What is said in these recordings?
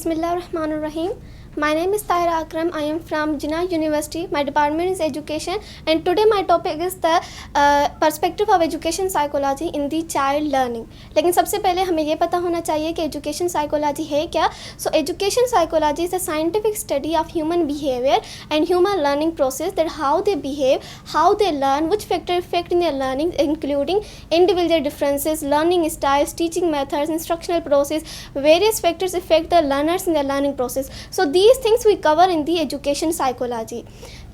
Bismillahirrahmanirrahim. My name is Tahira Akram. I am from Jinnah University. My department is education, and today my topic is the perspective of education psychology in the child learning. लेकिन सबसे पहले हमें ये पता होना चाहिए कि education psychology है क्या. So education psychology is a scientific study of human behavior and human learning process, that how they behave, how they learn, which factor affect in their learning, including individual differences, learning styles, teaching methods, instructional process. Various factors affect the learners in their learning process. So these things we cover in the education psychology.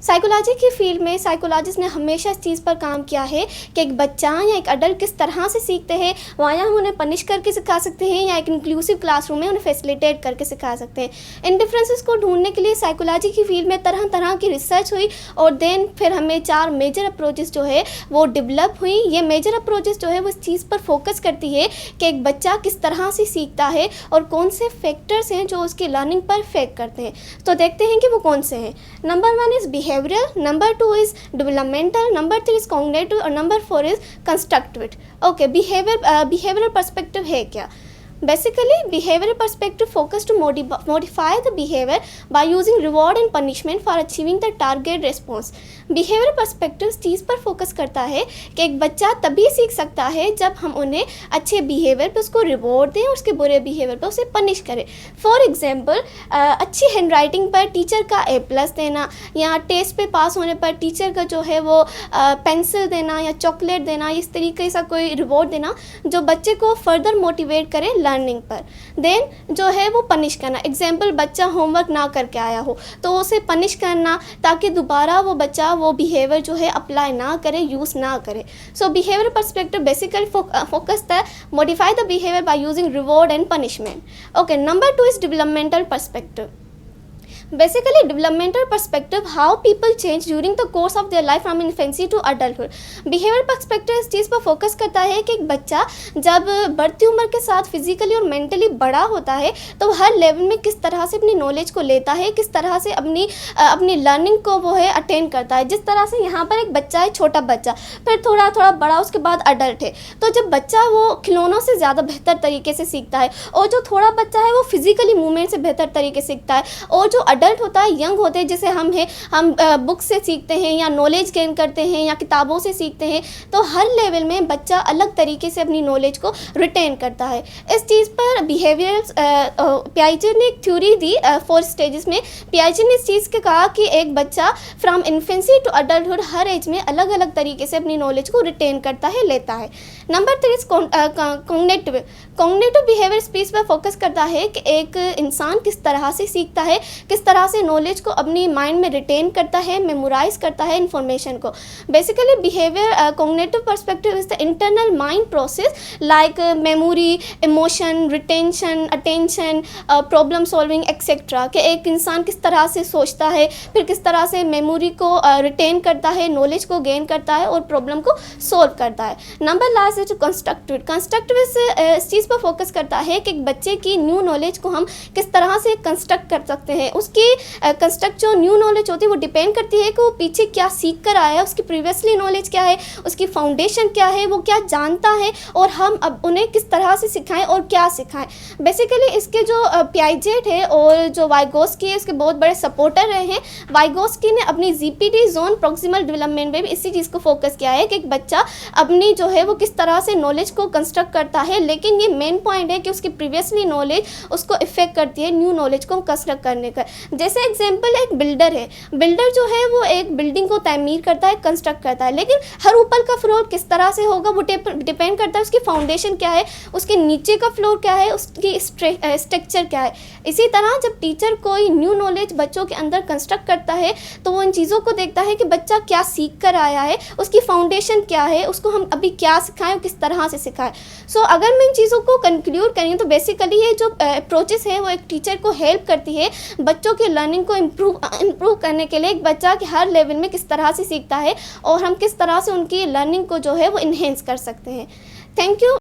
Psychology की field में psychologist ने हमेशा इस चीज़ पर काम किया है कि एक बच्चा या एक अडल्ट किस तरह से सीखते हैं. वहाँ हम उन्हें पनिश करके सिखा सकते हैं या एक इंक्लूसिव क्लासरूम में उन्हें फैसिलिटेट करके सिखा सकते हैं. इन डिफरेंसेस को ढूंढने के लिए साइकोलॉजी की फील्ड में तरह तरह की रिसर्च हुई और देन फिर हमें 4 मेजर अप्रोचेस जो है वो डेवलप हुई. ये मेजर अप्रोचेस जो है वो इस चीज़ पर फोकस करती है कि एक बच्चा किस तरह से सीखता है और कौन से फैक्टर्स हैं जो उसकी लर्निंग पर इफेक्ट करते हैं. तो देखते हैं कि वो कौन से हैं. Number 1 is behavioral, number 2 is developmental, number 3 is cognitive और number 4 is constructive. Okay, behavioral perspective है क्या. Basically, behavioral perspective focus to modify the behavior by using reward and punishment for achieving the target response. Behavioral perspective इस चीज़ पर focus करता है कि एक बच्चा तभी सीख सकता है जब हम उन्हें अच्छे बिहेवियर पे उसको रिवॉर्ड दें और उसके बुरे बिहेवियर पे उसे पनिश करें. फॉर एग्जांपल, अच्छी हैंड राइटिंग पर टीचर का A+ देना या टेस्ट पे पास होने पर टीचर का जो है वो पेंसिल देना या चॉकलेट देना, इस तरीके से कोई रिवॉर्ड देना जो बच्चे को फर्दर मोटिवेट करे लर्निंग पर. देन जो है वो पनिश करना. एग्जाम्पल, बच्चा होमवर्क ना करके आया हो तो उसे पनिश करना ताकि दोबारा वो बच्चा वो बिहेवियर जो है अप्लाई ना करे, यूज़ ना करे. So behaviour perspective basically focus the modify the behaviour by using reward and punishment. Okay, number 2 is developmental perspective. Basically, developmental perspective, how people change during the course of their life from infancy to adulthood. Behavioral perspective इस चीज़ पर focus करता है कि एक बच्चा जब बढ़ती उम्र के साथ फिजिकली और मेंटली बड़ा होता है तो हर लेवल में किस तरह से अपनी नॉलेज को लेता है, किस तरह से अपनी लर्निंग को वो है अटेंड करता है. जिस तरह से यहाँ पर एक बच्चा है, छोटा बच्चा, फिर थोड़ा थोड़ा बड़ा, उसके बाद अडल्ट है. तो जब बच्चा वो खिलौनों से ज़्यादा बेहतर तरीके से सीखता है और जो थोड़ा बच्चा है वो फिजिकली मूवमेंट से बेहतर तरीके से सीखता है. और जो अडल्ट होता है, यंग होते हैं, जैसे हम बुक से सीखते हैं या नॉलेज गेन करते हैं या किताबों से सीखते हैं. तो हर लेवल में बच्चा अलग तरीके से अपनी नॉलेज को रिटेन करता है. इस चीज़ पर बिहेवियरल पियाजे ने एक थ्योरी दी 4 स्टेजेस में. पियाजे ने इस चीज़ के कहा कि एक बच्चा फ्रॉम इन्फेंसी टू अडल्टहुड हर एज में अलग अलग तरीके से अपनी नॉलेज को रिटेन करता है, लेता है. Number 3 is cognitive behaviour speech पर फोकस करता है कि एक इंसान किस तरह से सीखता है, किस तरह से नॉलेज को अपनी माइंड में रिटेन करता है, मेमोराइज करता है इंफॉर्मेशन को. Basically behaviour cognitive perspective is the internal mind process like memory, emotion, retention, attention, problem solving etcetera. कि एक इंसान किस तरह से सोचता है, फिर किस तरह से मेमोरी को रिटेन करता है, नॉलेज को गेन करता है और प्रॉब्लम को सॉल्व करता है. नंबर लास्ट इज कंस्ट्रक्टिव इस चीज़ पर फोकस करता है कि एक बच्चे की न्यू नॉलेज को हम किस तरह से कंस्ट्रक्ट कर सकते हैं. उसकी कंस्ट्रक्ट जो न्यू नॉलेज होती है वो डिपेंड करती है कि वो पीछे क्या सीख कर आया है, उसकी प्रीवियसली नॉलेज क्या है, उसकी फाउंडेशन क्या है, वो क्या जानता है और हम अब उन्हें किस तरह से सिखाएं और क्या सिखाएं. बेसिकली इसके जो पियाजेट है और जो वाइगोस्की है उसके बहुत बड़े सपोर्टर रहे हैं. वाइगोस्की ने अपनी जीपीडी जोन प्रॉक्सिमल डेवलपमेंट में भी इसी चीज़ को फोकस किया है कि एक बच्चा अपनी जो है वो किस तरह से नॉलेज को कंस्ट्रक्ट करता है, लेकिन ये मेन पॉइंट है कि उसकी प्रीवियसली नॉलेज उसको इफेक्ट करती है न्यू नॉलेज को कंस्ट्रक्ट करने का. जैसे एग्जांपल, एक बिल्डर है. बिल्डर जो है वो एक बिल्डिंग को तामीर करता है, कंस्ट्रक्ट करता है, लेकिन हर ऊपर का फ्लोर किस तरह से होगा वो डिपेंड करता है उसकी फाउंडेशन क्या है, उसके नीचे का फ्लोर क्या है, उसकी स्ट्रक्चर क्या है. इसी तरह जब टीचर कोई न्यू नॉलेज बच्चों के अंदर कंस्ट्रक्ट करता है तो वो इन चीज़ों को देखता है कि बच्चा क्या सीख कर आया है, उसकी फाउंडेशन क्या है, उसको हम अभी क्या सिखाएं और किस तरह से सिखाएं. सो अगर मैं इन चीज़ों को कंक्लूड करें तो बेसिकली ये जो अप्रोचेस है वो एक टीचर को हेल्प करती है बच्चों के लर्निंग को इम्प्रूव करने के लिए. एक बच्चा कि हर लेवल में किस तरह से सीखता है और हम किस तरह से उनकी लर्निंग को जो है वो इन्हेंस कर सकते हैं. Thank you.